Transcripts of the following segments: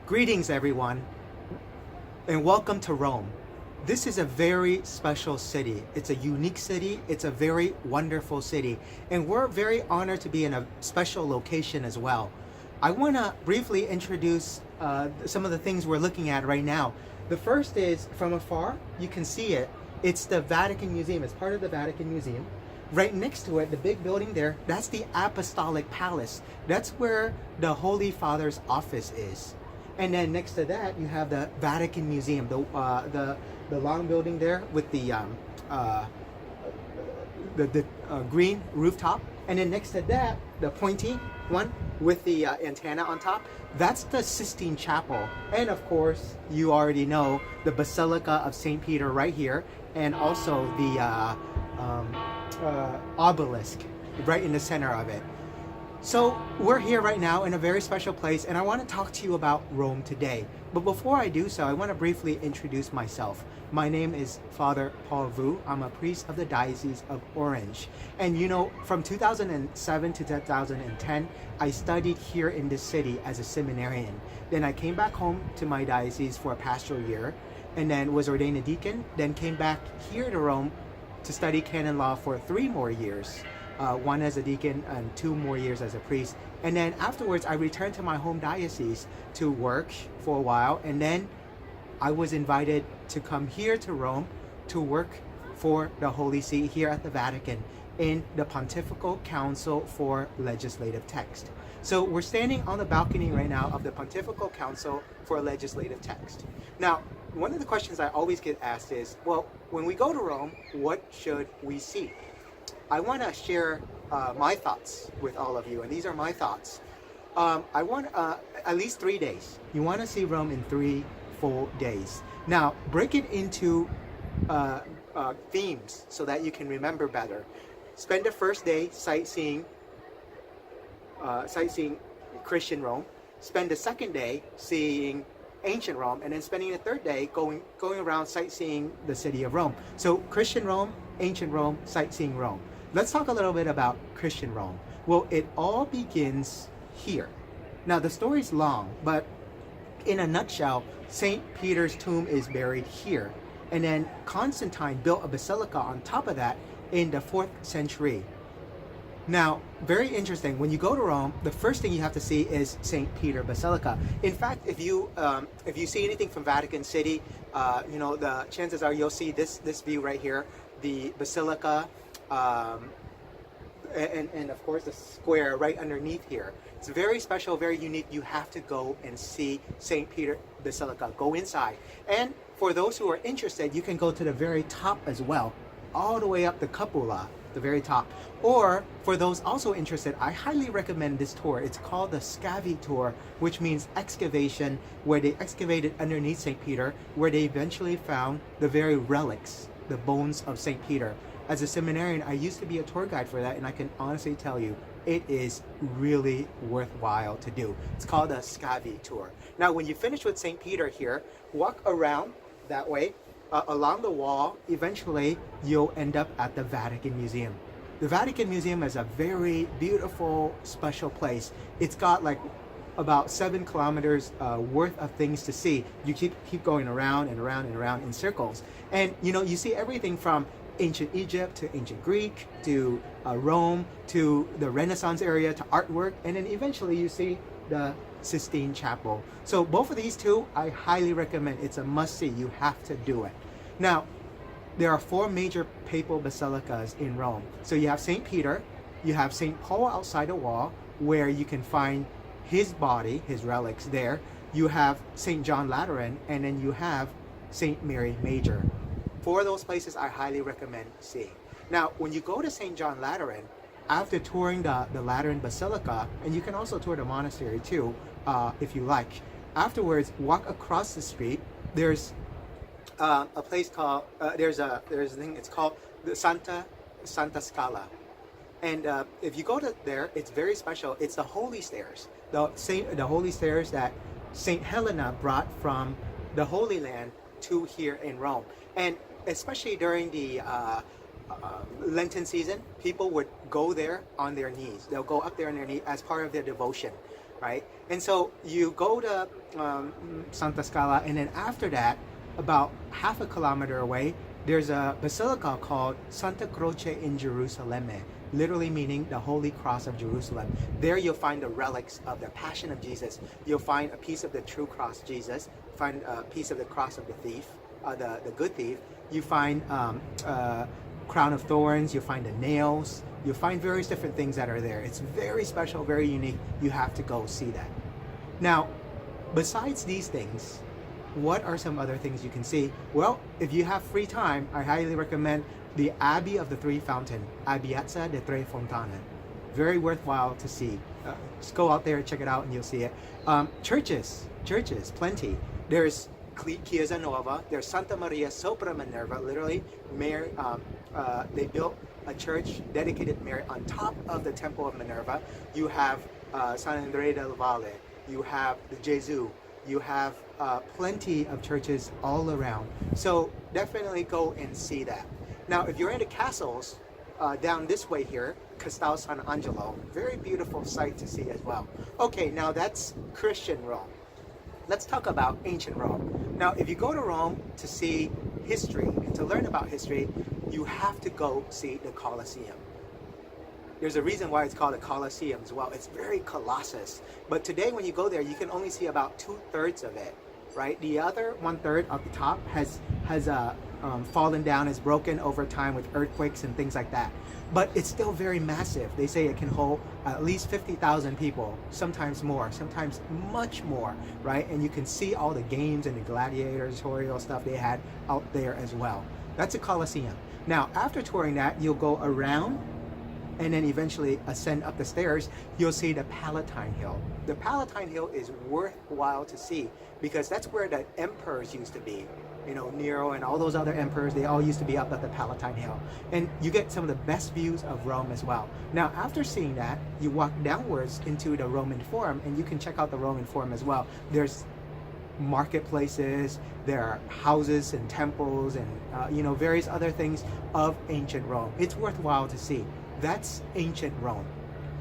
Greetings, everyone, and welcome to Rome. This is a very special city. It's a unique city. It's a very wonderful city, and we're very honored to be in a special location as well. I want to briefly introduce some of the things we're looking at right now. The first is, from afar, you can see it. It's the Vatican Museum. It's part of the Vatican Museum. Right next to it, the big building there, that's the Apostolic Palace. That's where the Holy Father's office is. And then next to that, you have the Vatican Museum, the long building there with the green rooftop. And then next to that, the pointy one with the antenna on top, that's the Sistine Chapel. And of course, you already know the Basilica of St. Peter right here, and also the obelisk right in the center of it. So we're here right now in a very special place, and I want to talk to you about Rome today. But before I do so, I want to briefly introduce myself. My name is Father Paul Vu. I'm a priest of the Diocese of Orange. And you know, from 2007 to 2010, I studied here in this city as a seminarian. Then I came back home to my diocese for a pastoral year, and then was ordained a deacon, then came back here to Rome to study canon law for 3 more years. 1 as a deacon and 2 more years as a priest. And then afterwards, I returned to my home diocese to work for a while. And then I was invited to come here to Rome to work for the Holy See here at the Vatican in the Pontifical Council for Legislative Text. So we're standing on the balcony right now of the Pontifical Council for Legislative Text. Now, one of the questions I always get asked is, well, when we go to Rome, what should we see? I want to share my thoughts with all of you, and these are my thoughts. I want at least 3 days. You want to see Rome in 3 full days. Now, break it into themes so that you can remember better. Spend the first day sightseeing Christian Rome. Spend the second day seeing ancient Rome, and then spending the third day going around sightseeing the city of Rome. So Christian Rome, ancient Rome, sightseeing Rome. Let's talk a little bit about Christian Rome. Well, it all begins here. Now, the story's long, but in a nutshell, St. Peter's tomb is buried here. And then Constantine built a basilica on top of that in the 4th century. Now, very interesting, when you go to Rome, the first thing you have to see is St. Peter Basilica. In fact, if you see anything from Vatican City, you know, the chances are you'll see this view right here, the Basilica, and of course the square right underneath here. It's very special, very unique. You have to go and see St. Peter Basilica. Go inside. And for those who are interested, you can go to the very top as well, all the way up the cupola, the very top. Or for those also interested, I highly recommend this tour. It's called the Scavi tour, which means excavation, where they excavated underneath St. Peter, where they eventually found the very relics, the bones of St. Peter. As a seminarian, I used to be a tour guide for that, and I can honestly tell you, it is really worthwhile to do. It's called the Scavi tour. Now, when you finish with St. Peter here, walk around that way, along the wall. Eventually, you'll end up at the Vatican Museum. The Vatican Museum is a very beautiful, special place. It's got like about 7 kilometers worth of things to see. You keep going around and around and around in circles. And you know, you see everything from ancient Egypt to ancient Greek to Rome to the Renaissance area to artwork, and then eventually you see the Sistine Chapel. So both of these two, I highly recommend. It's a must-see. You have to do it. Now, there are 4 major papal basilicas in Rome. So you have St. Peter, you have St. Paul outside the wall, where you can find his body, his relics there. You have St. John Lateran, and then you have St. Mary Major. 4 of those places I highly recommend seeing. Now, when you go to St. John Lateran, after touring the Lateran Basilica, and you can also tour the monastery too, if you like. Afterwards, walk across the street. There's a place called there's a thing. It's called the Santa Scala, and if you go to there, it's very special. It's the Holy Stairs, the Holy Stairs that Saint Helena brought from the Holy Land to here in Rome, and especially during the Lenten season, people would go there on their knees. They'll go up there on their knees as part of their devotion, right? And so you go to Santa Scala, and then after that, about half a kilometer away, there's a basilica called Santa Croce in Gerusalemme, literally meaning the Holy Cross of Jerusalem. There you'll find the relics of the Passion of Jesus. You'll find a piece of the true cross Jesus, find a piece of the cross of the thief, the good thief. You find crown of thorns, you'll find the nails, you'll find various different things that are there. It's very special, very unique. You have to go see that. Now, besides these things, what are some other things you can see? Well, if you have free time, I highly recommend the Abbey of the Trevi Fountain, Piazza del Popolo. Very worthwhile to see. Just go out there, check it out, and you'll see it. Churches, plenty. There's Chiesa Nuova, there's Santa Maria sopra Minerva, literally, Mary, they built a church dedicated to Mary on top of the Temple of Minerva. You have Andrea della Valle, you have the Gesu, you have plenty of churches all around. So definitely go and see that. Now, if you're into castles, down this way here, Castel San Angelo, very beautiful sight to see as well. Okay, now that's Christian Rome. Let's talk about ancient Rome. Now, if you go to Rome to see history and to learn about history, you have to go see the Collesium. There's a reason why it's called a Collesium as well. It's very colossus. But today when you go there, you can only see about 2/3 of it, right? The other 1/3 at the top has fallen down, is broken over time with earthquakes and things like that. But it's still very massive. They say it can hold at least 50,000 people, sometimes more, sometimes much more, right? And you can see all the games and the gladiatorial stuff they had out there as well. That's a Colosseum. Now, after touring that, you'll go around and then eventually ascend up the stairs. You'll see the Palatine Hill. The Palatine Hill is worthwhile to see because that's where the emperors used to be. You know, Nero and all those other emperors, they all used to be up at the Palatine Hill. And you get some of the best views of Rome as well. Now, after seeing that, you walk downwards into the Roman Forum, and you can check out the Roman Forum as well. There's marketplaces, there are houses and temples and, various other things of ancient Rome. It's worthwhile to see. That's ancient Rome.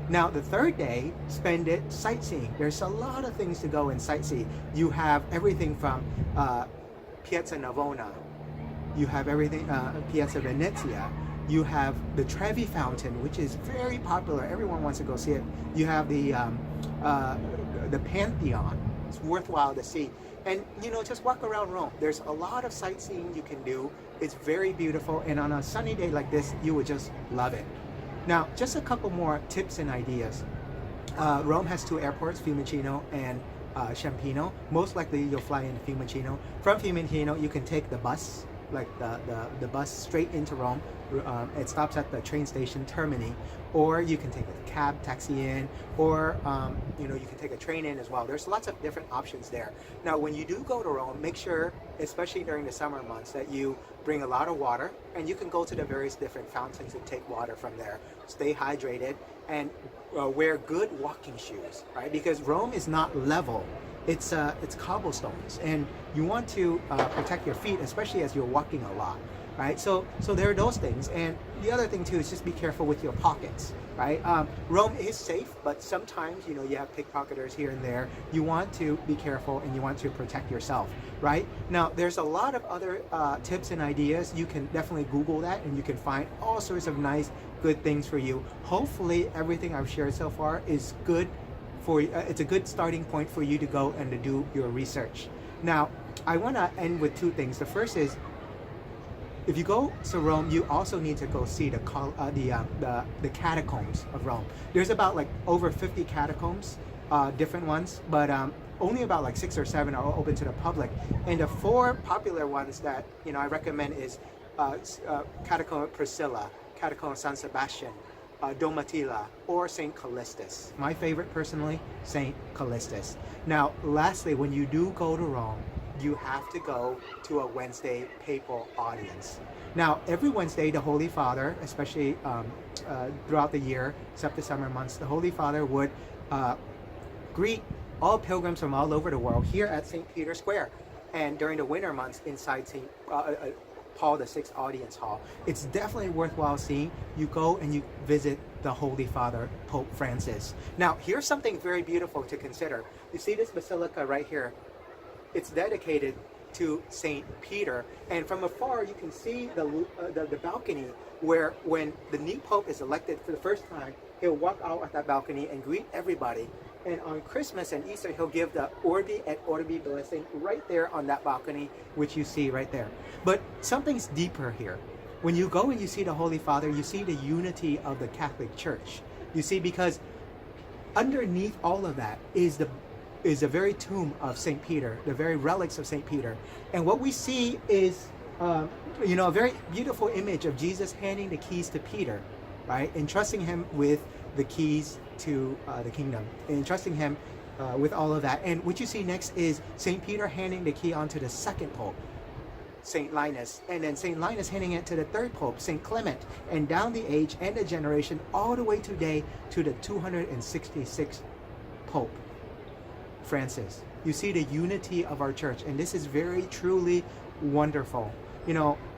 Now, the third day, spend it sightseeing. There's a lot of things to go and sightsee. You have everything from Piazza Navona, you have everything, Piazza Venezia, you have the Trevi Fountain, which is very popular. Everyone wants to go see it. You have the Pantheon. It's worthwhile to see. And, just walk around Rome. There's a lot of sightseeing you can do. It's very beautiful. And on a sunny day like this, you would just love it. Now, just a couple more tips and ideas. Rome has 2 airports, Fiumicino and Ciampino. Most likely you'll fly into Fiumicino. From Fiumicino, you can take the bus, like the bus straight into Rome. It stops at the train station Termini, or you can take a cab, taxi in, or you can take a train in as well. There's lots of different options there. Now, when you do go to Rome, make sure, especially during the summer months, that you bring a lot of water, and you can go to the various different fountains and take water from there. Stay hydrated and wear good walking shoes, right? Because Rome is not level. It's cobblestones, and you want to protect your feet, especially as you're walking a lot, right? So there are those things. And the other thing too is just be careful with your pockets, right? Rome is safe, but sometimes you have pickpocketers here and there. You want to be careful, and you want to protect yourself, right? Now, there's a lot of other tips and ideas. You can definitely Google that, and you can find all sorts of nice, good things for you. Hopefully, everything I've shared so far is good. It's a good starting point for you to go and to do your research. Now, I want to end with 2 things. The first is, if you go to Rome, you also need to go see the catacombs of Rome. There's about over 50 catacombs, different ones, but only about 6 or 7 are open to the public. And the 4 popular ones that I recommend is Catacomb Priscilla, Catacomb San Sebastian, Domitilla, or St. Callistus. My favorite personally, St. Callistus. Now, lastly, when you do go to Rome, you have to go to a Wednesday papal audience. Now, every Wednesday, the Holy Father, especially throughout the year, except the summer months, the Holy Father would greet all pilgrims from all over the world here at St. Peter's Square, and during the winter months inside St. Paul VI Audience Hall. It's definitely worthwhile seeing. You go and you visit the Holy Father, Pope Francis. Now, here's something very beautiful to consider. You see this basilica right here? It's dedicated to Saint Peter, and from afar you can see the balcony where, when the new Pope is elected for the first time, he'll walk out at that balcony and greet everybody. And on Christmas and Easter, he'll give the Orbi et Orbi blessing right there on that balcony, which you see right there. But something's deeper here. When you go and you see the Holy Father, you see the unity of the Catholic Church. You see, because underneath all of that is the very tomb of St. Peter, the very relics of St. Peter. And what we see is, a very beautiful image of Jesus handing the keys to Peter, right? Entrusting him with the keys to the kingdom, and entrusting him with all of that. And what you see next is St. Peter handing the key on to the second Pope, St. Linus, and then St. Linus handing it to the third Pope, St. Clement, and down the age and the generation, all the way today to the 266th Pope, Francis. You see the unity of our church, and this is very truly wonderful.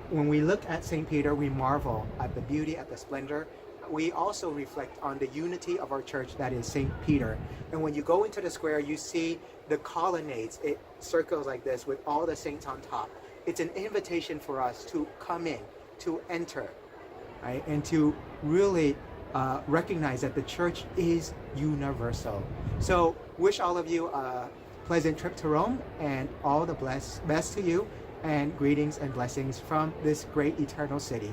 When we look at St. Peter, we marvel at the beauty, at the splendor. We also reflect on the unity of our church, that is St. Peter. And when you go into the square, you see the colonnades. It circles like this with all the saints on top. It's an invitation for us to come in, to enter, right? And to really recognize that the church is universal. So wish all of you a pleasant trip to Rome, and all the best to you, and greetings and blessings from this great eternal city.